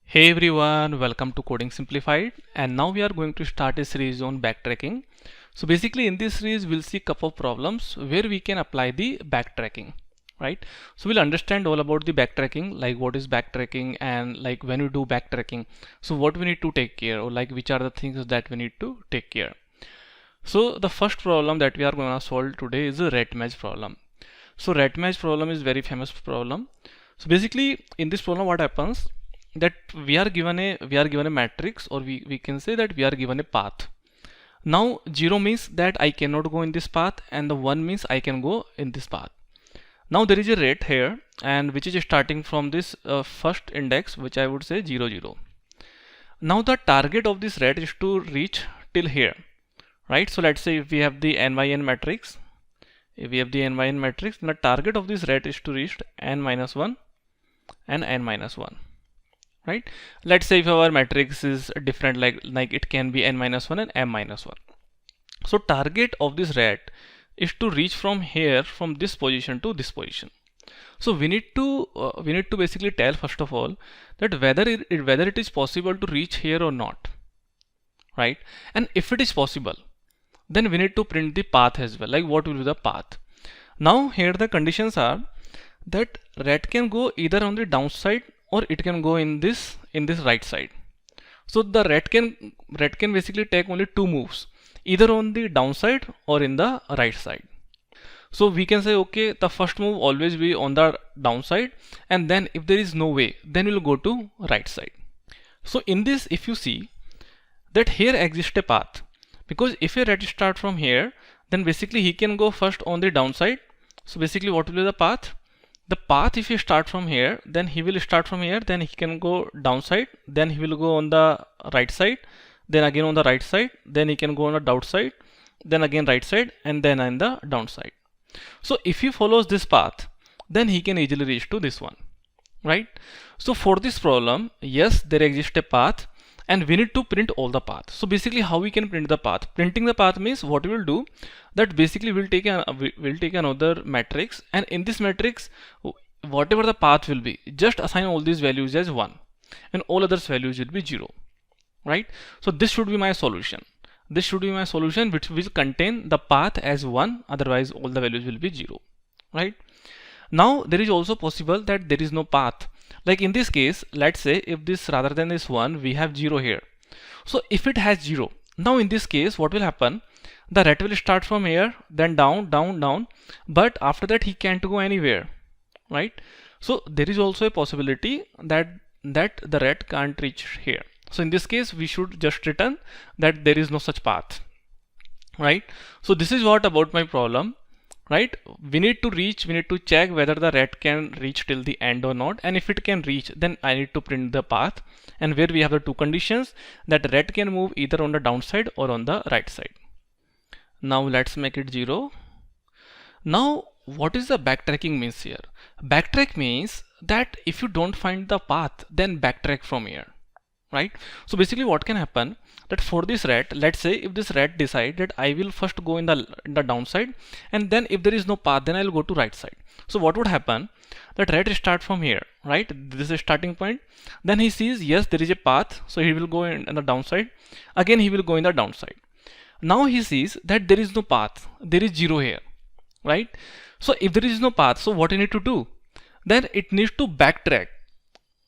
Hey everyone, welcome to Coding Simplified, and now we are going to start a series on backtracking. So basically in this series we'll see a couple of problems where we can apply the backtracking, right? So we'll understand all about the backtracking, like what is backtracking and like when we do backtracking, so what we need to take care or like which are the things that we need to take care. So the first problem that we are going to solve today is a ret match problem. So ret match problem is very famous problem. So basically in this problem what happens that we are given a matrix, or we can say that we are given a path. Now 0 means that I cannot go in this path, and the 1 means I can go in this path. Now there is a ret here, and which is starting from this first index, which I would say 0 0. Now the target of this ret is to reach till here, right? So let's say if we have the n by n matrix, the target of this ret is to reach n minus 1 and n minus 1. Right? Let's say if our matrix is different, like it can be n minus 1 and m minus 1. So target of this ret is to reach from here, from this position to this position. So we need to basically tell first of all that whether it is possible to reach here or not, right? And if it is possible, then we need to print the path as well, like what will be the path. Now here the conditions are that ret can go either on the downside or it can go in this right side. So the ret can basically take only two moves, either on the downside or in the right side. So we can say, okay, the first move always be on the downside, and then if there is no way, then we'll go to right side. So in this, if you see that here exists a path, because if a ret start from here, then basically he can go first on the downside. So basically what will be the path? The path, if you start from here, then he will start from here, then he can go downside, then he will go on the right side, then again on the right side, then he can go on the downside, then again right side, and then on the downside. So if he follows this path, then he can easily reach to this one, right? So for this problem, yes, there exists a path, and we need to print all the paths. So basically how we can print the path? Printing the path means what we will do, that basically we'll take another matrix, and in this matrix whatever the path will be, just assign all these values as 1 and all others values will be 0, right? So this should be my solution. This should be my solution, which will contain the path as 1, otherwise all the values will be 0, right? Now there is also possible that there is no path. Like in this case, let's say if this rather than this 1, we have 0 here. So if it has 0, now in this case what will happen? The ret will start from here, then down, down, down, but after that he can't go anywhere, right? So there is also a possibility that the ret can't reach here. So in this case we should just return that there is no such path, right? So this is what about my problem, right? We need to check whether the ret can reach till the end or not, and if it can reach, then I need to print the path, and where we have the two conditions that ret can move either on the downside or on the right side. Now let's make it 0. Now what is the backtracking means here? Backtrack means that if you don't find the path, then backtrack from here, right? So basically what can happen, that for this ret, let's say if this ret decide that I will first go in the downside, and then if there is no path, then I'll go to right side. So what would happen, that ret start from here, right? This is a starting point, then he sees yes there is a path, so he will go in the downside, again he will go in the downside. Now he sees that there is no path, there is 0 here, right? So if there is no path, so what you need to do, then it needs to backtrack,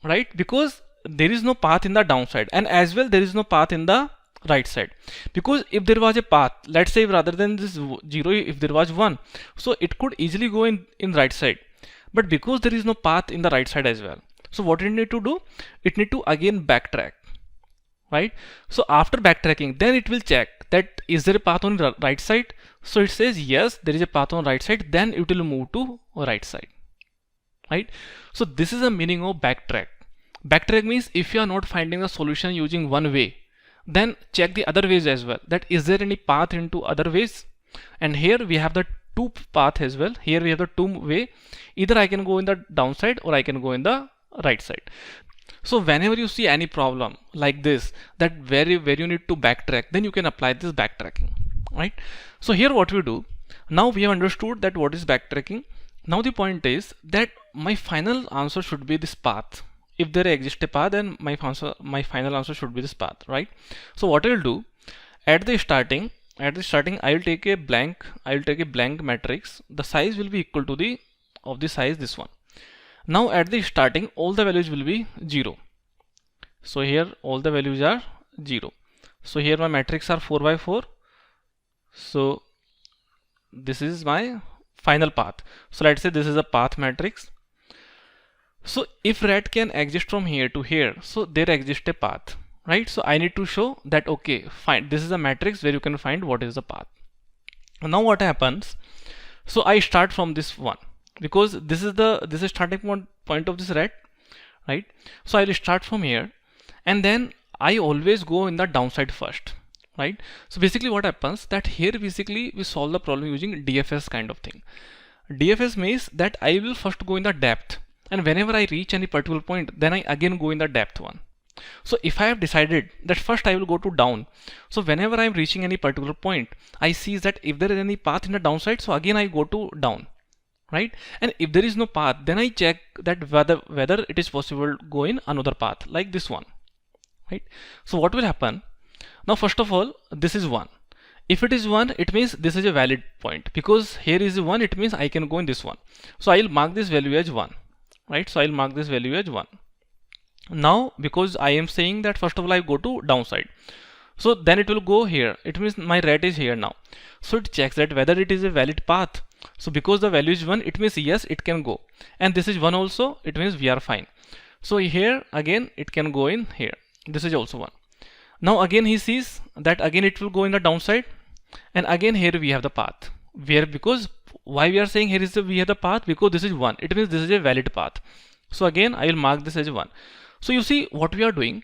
right? Because there is no path in the downside, and as well there is no path in the right side. Because if there was a path, let's say rather than this 0, if there was 1, so it could easily go in right side, but because there is no path in the right side as well, so what it need to do, it need to again backtrack, right? So after backtracking, then it will check that is there a path on the right side. So it says yes there is a path on right side, then it will move to right side, right? So this is the meaning of backtrack. Backtrack means if you are not finding the solution using one way, then check the other ways as well, that is there any path into other ways. And here we have the two path as well. Here we have the two way, either I can go in the downside or I can go in the right side. So whenever you see any problem like this, that where you need to backtrack, then you can apply this backtracking, right? So here what we do, now we have understood that what is backtracking. Now the point is that my final answer should be this path. if there exists a path, then my final answer should be this path, right? So what I will do, at the starting I will take a blank matrix. The size will be equal to the of the size this one. Now at the starting all the values will be 0. So here all the values are 0. So here my matrix are 4 by 4. So this is my final path. So let's say this is a path matrix. So if rat can exist from here to here, so there exists a path, right? So I need to show that, okay, fine, this is a matrix where you can find what is the path. Now what happens? So I start from this one, because this is starting point of this rat, right? So I will start from here, and then I always go in the downside first, right? So basically what happens, that here basically we solve the problem using DFS kind of thing. DFS means that I will first go in the depth, and whenever I reach any particular point, then I again go in the depth one. So if I have decided that first I will go to down, so whenever I am reaching any particular point, I see that if there is any path in the downside, so again I go to down, right? And if there is no path, then I check that whether it is possible to go in another path like this one, right? So what will happen? Now first of all, this is 1. If it is 1, it means this is a valid point, because here is 1, it means I can go in this one. So I will mark this value as 1, right? So I will mark this value as 1. Now because I am saying that first of all I go to downside, so then it will go here. It means my rat is here now. So it checks that whether it is a valid path. So because the value is 1, it means yes, it can go. And this is 1 also, it means we are fine. So here again it can go in here. This is also 1. Now again he sees that again it will go in the downside, and again here we have the path. Because why we are saying here is we have the path, because this is 1. It means this is a valid path. So again I will mark this as 1. So you see what we are doing,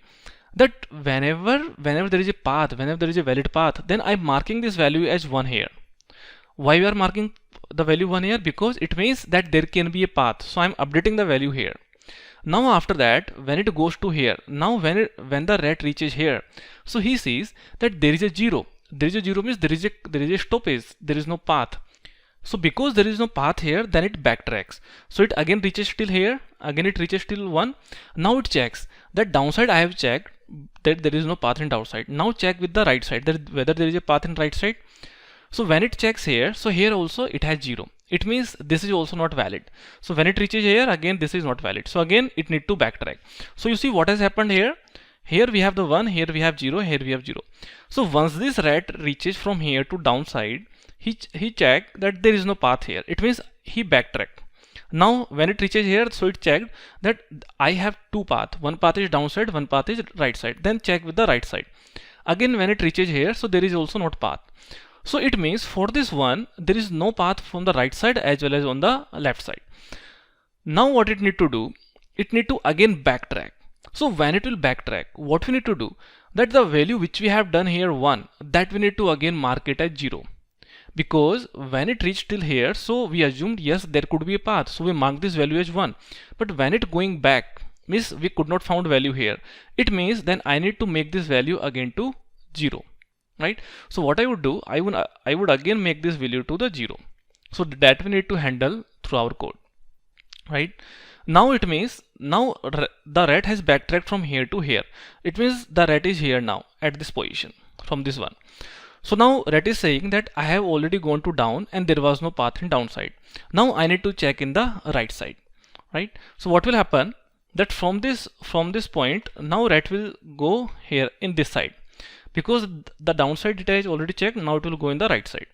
that whenever there is a path, whenever there is a valid path, then I'm marking this value as 1 here. Why we are marking the value 1 here? Because it means that there can be a path. So I'm updating the value here. Now after that, when it goes to here, now when the rat reaches here, so he sees that there is a 0. There is a 0 means there is a stoppage, there is no path. So because there is no path here, then it backtracks. So it again reaches till here, again it reaches till 1. Now it checks that downside I have checked that there is no path in downside. Now check with the right side, whether there is a path in right side. So when it checks here, so here also it has 0. It means this is also not valid. So when it reaches here, again this is not valid. So again it need to backtrack. So you see what has happened here. Here we have the 1, here we have 0, here we have 0. So once this rat reaches from here to downside, he checked that there is no path here. It means he backtracked. Now when it reaches here, so it checked that I have two paths. One path is downside, one path is right side. Then check with the right side. Again when it reaches here, so there is also not path. So it means for this one, there is no path from the right side as well as on the left side. Now what it need to do? It need to again backtrack. So when it will backtrack, what we need to do? That the value which we have done here 1, that we need to again mark it as 0. Because when it reached till here, so we assumed yes there could be a path, so we mark this value as 1. But when it going back, means we could not found value here. It means then I need to make this value again to 0. Right? So what I would do, I would again make this value to the 0. So that we need to handle through our code. Right? Now it means now the rat has backtracked from here to here. It means the rat is here now at this position from this one. So now rat is saying that I have already gone to down and there was no path in downside. Now I need to check in the right side. Right? So what will happen? That from this point, now rat will go here in this side. Because the downside data is already checked, now it will go in the right side.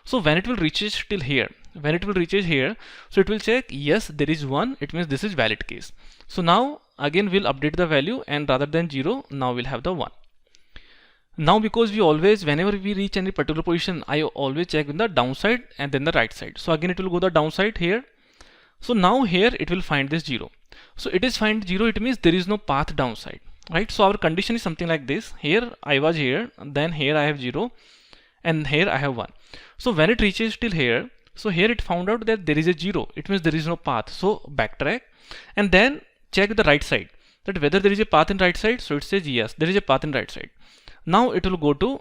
So when it will reaches till here, so it will check yes there is 1, it means this is valid case. So now again we'll update the value, and rather than 0, now we'll have the 1. Now because we always, whenever we reach any particular position, I always check in the downside and then the right side. So again it will go the downside here. So now here it will find this 0. So it is find 0, it means there is no path downside. Right? So our condition is something like this. Here I was here, then here I have 0, and here I have 1. So when it reaches till here, so here it found out that there is a 0. It means there is no path. So backtrack and then check the right side, that whether there is a path in right side. So it says yes, there is a path in right side. Now it will go to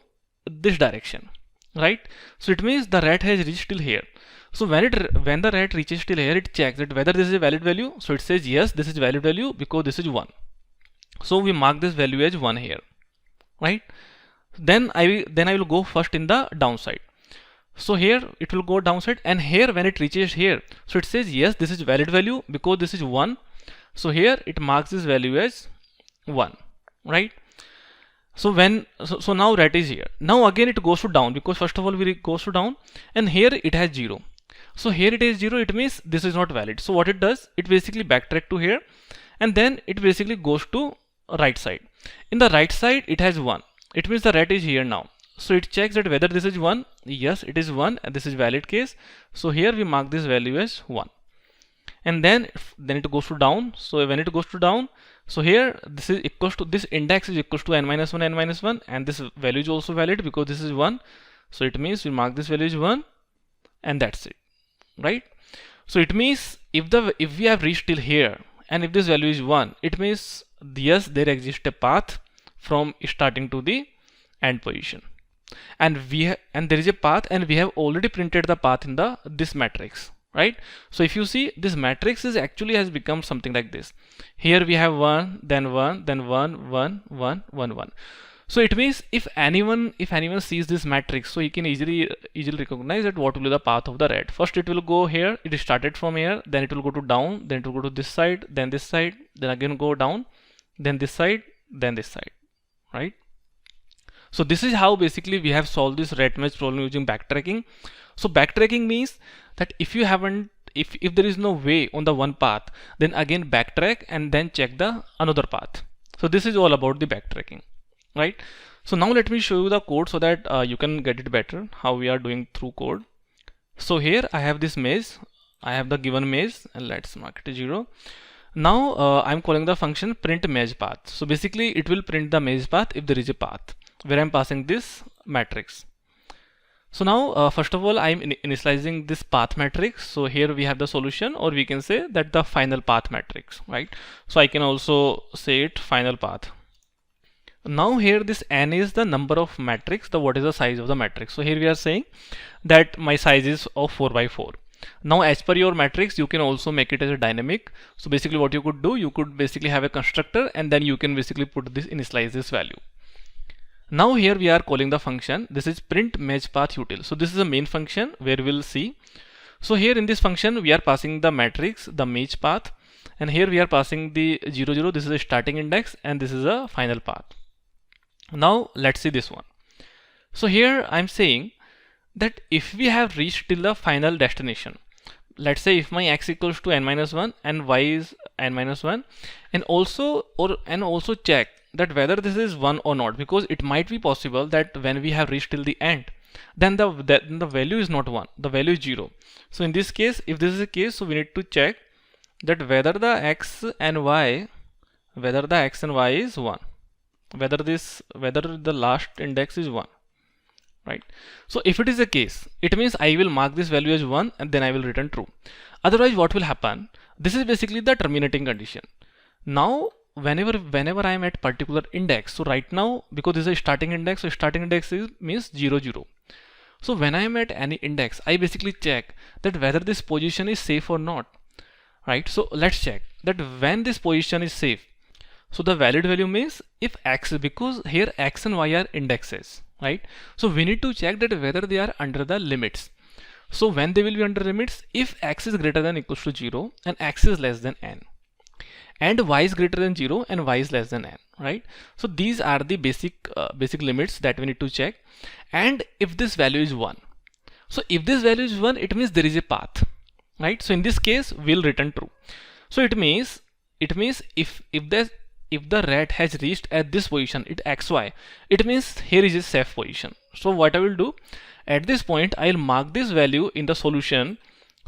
this direction. Right? So it means the rat has reached till here. So when the rat reaches till here, it checks that whether this is a valid value. So it says yes, this is valid value because this is 1. So we mark this value as 1 here, right? Then I will go first in the downside. So here it will go downside, and here when it reaches here, so it says yes, this is valid value because this is 1. So here it marks this value as 1, right? So so now rat is here. Now again it goes to down, because first of all it goes to down, and here it has 0. So here it is 0, it means this is not valid. So what it does, it basically backtrack to here, and then it basically goes to right side. In the right side it has 1. It means the rat is here now. So it checks that whether this is 1. Yes, it is 1, and this is valid case. So here we mark this value as 1. And then it goes to down. So when it goes to down, so here this is equals to, this index is equals to n minus 1, n minus 1, and this value is also valid because this is 1. So it means we mark this value as 1, and that's it, right? So it means if we have reached till here, and if this value is 1, it means yes, there exists a path from starting to the end position, and there is a path, and we have already printed the path in this matrix, right? So if you see, this matrix is actually has become something like this. Here we have 1, then 1, then 1, 1, 1, 1, 1. So it means if anyone sees this matrix, so he can easily recognize that what will be the path of the rat. First it will go here, it started from here, then it will go to down, then it will go to this side, then again go down, then this side, then this side, right? So this is how basically we have solved this rat maze problem using backtracking. So backtracking means that if there is no way on the one path, then again backtrack and then check the another path. So this is all about the backtracking, right? So now let me show you the code so that you can get it better how we are doing through code. So here I have this maze, I have the given maze, and let's mark it 0. Now I'm calling the function print maze path. So basically it will print the maze path if there is a path, where I'm passing this matrix. So now first of all I'm initializing this path matrix. So here we have the solution, or we can say that the final path matrix, right? So I can also say it final path. Now here this n is the number of matrix, what is the size of the matrix. So here we are saying that my size is of 4 by 4. Now as per your matrix, you can also make it as a dynamic. So basically what you could do, you could basically have a constructor, and then you can basically put this, initialize this value. Now here we are calling the function, this is print maze path util. So this is the main function where we'll see. So here in this function we are passing the matrix, the maze path, and here we are passing the 0, 0. This is a starting index, and this is a final path. Now let's see this one. So here I'm saying that if we have reached till the final destination, let's say if my x equals to n minus 1 and y is n minus 1, and also check that whether this is 1 or not, because it might be possible that when we have reached till the end, then the value is not 1, the value is 0. So in this case, if this is the case, so we need to check that whether the x and y is 1, whether the last index is 1, right? So if it is the case, it means I will mark this value as 1, and then I will return true. Otherwise what will happen, this is basically the terminating condition. Now whenever I am at particular index, so right now because this is a starting index, so starting index means 0, 0. So when I am at any index, I basically check that whether this position is safe or not, right? So let's check that when this position is safe, so the valid value means if x, because here x and y are indexes, right? So we need to check that whether they are under the limits. So when they will be under limits, if x is greater than or equals to 0 and x is less than n, and y is greater than 0 and y is less than n, right? So these are the basic limits that we need to check. And if this value is 1, so if this value is 1, it means there is a path, right? So in this case we'll return true. So it means if the rat has reached at this position, xy, it means here is a safe position. So what I will do, at this point I'll mark this value in the solution.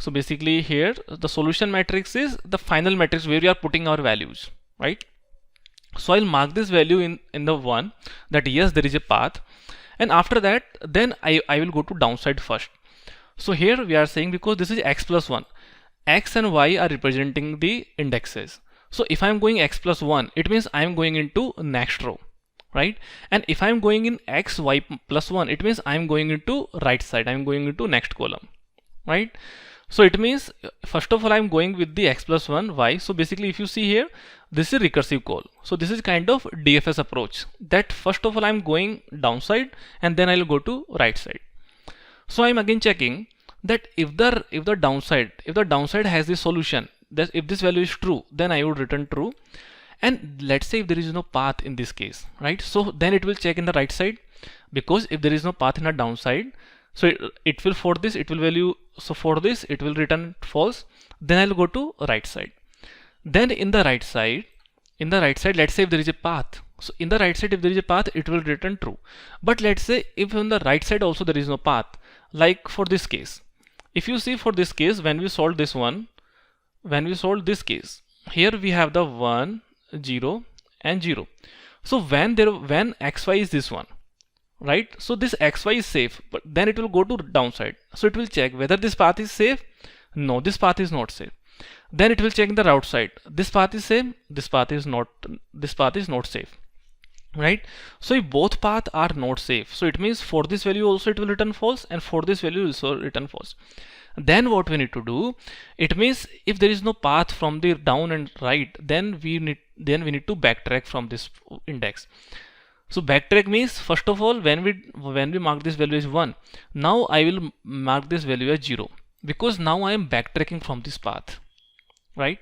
So basically here the solution matrix is the final matrix where we are putting our values, right? So I'll mark this value in the 1, that yes, there is a path, and after that then I will go to downside first. So here we are saying, because this is x plus 1, x and y are representing the indexes. So if I'm going x plus 1, it means I'm going into next row, right? And if I'm going in x, y plus 1, it means I'm going into right side, I'm going into next column, right? So it means first of all I'm going with the x plus 1. Why? So basically if you see here, this is recursive call. So this is kind of DFS approach, that first of all I'm going downside and then I'll go to right side. So I'm again checking that if the downside has the solution, that if this value is true, then I would return true. And let's say if there is no path in this case, right? So then it will check in the right side, because if there is no path in a downside, so it will for this it will value, so for this it will return false. Then I'll go to right side. Then in the right side, let's say if there is a path, so in the right side if there is a path, it will return true. But let's say if on the right side also there is no path, like for this case, if you see for this case, when we solve this case, here we have the 1, 0 and 0. So when xy is this one, right? So this xy is safe, but then it will go to downside. So it will check whether this path is safe. No, this path is not safe. Then it will check the route side. This path is safe, this path is not safe, right? So if both paths are not safe, so it means for this value also it will return false, and for this value also return false. Then what we need to do, it means if there is no path from the down and right, then we need to backtrack from this index. So backtrack means first of all when we mark this value as 1, now I will mark this value as 0, because now I am backtracking from this path, right?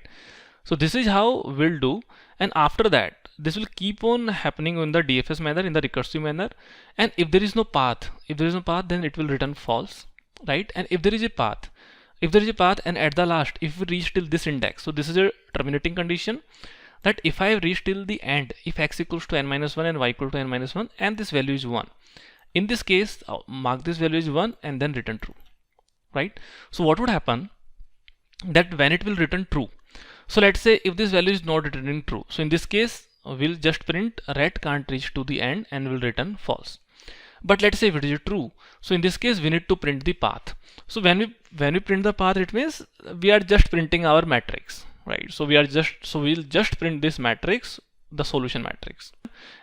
So this is how we'll do, and after that this will keep on happening in the DFS manner, in the recursive manner. And if there is no path, then it will return false, right? And if there is a path, and at the last if we reach till this index, so this is a terminating condition, that if I have reached till the end, if x equals to n minus 1 and y equal to n minus 1 and this value is 1, in this case mark this value is 1 and then return true, right? So what would happen, that when it will return true, so let's say if this value is not returning true, so in this case we'll just print ret can't reach to the end and will return false. But let's say if it is true, so in this case we need to print the path. So when we print the path, it means we are just printing our matrix, right? So we'll just print this matrix, the solution matrix.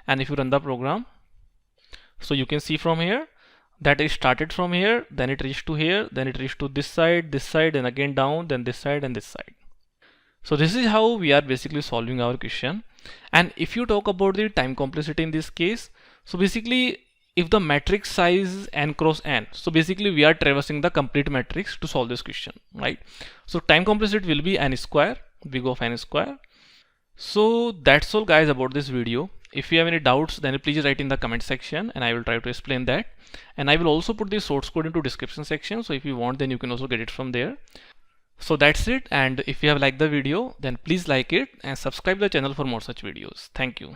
And if you run the program, so you can see from here that it started from here, then it reached to here, then it reached to this side, and again down, then this side and this side. So this is how we are basically solving our question. And if you talk about the time complexity in this case, so basically if the matrix size is n cross n, so basically we are traversing the complete matrix to solve this question, right? So time complexity will be n square, big of n square. So that's all guys about this video. If you have any doubts, then please write in the comment section and I will try to explain that. And I will also put the source code into description section, so if you want, then you can also get it from there. So that's it, and if you have liked the video, then please like it and subscribe the channel for more such videos. Thank you.